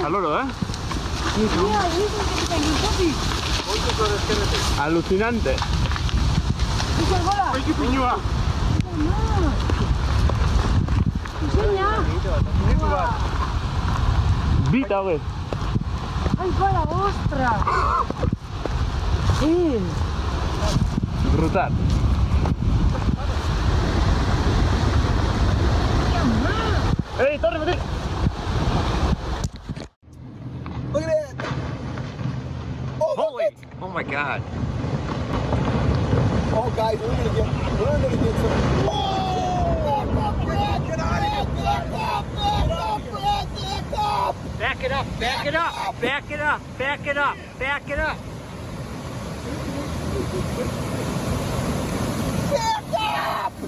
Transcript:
al oro, ¿eh? Mira, dicen que te caen un popi. Alucinante. Dice el bola. ¡Ay, qué piñua! Enseña. Vita, güey. Ai, fa la vostra. Sí. Brutal. ¡Ey, torre, metí! Look at that. Oh, Holy! Oh my god. oh guys, we're gonna get some. Whoa! Get out of here! Back it up, back it up, back it up, back it up, back it up. Back up!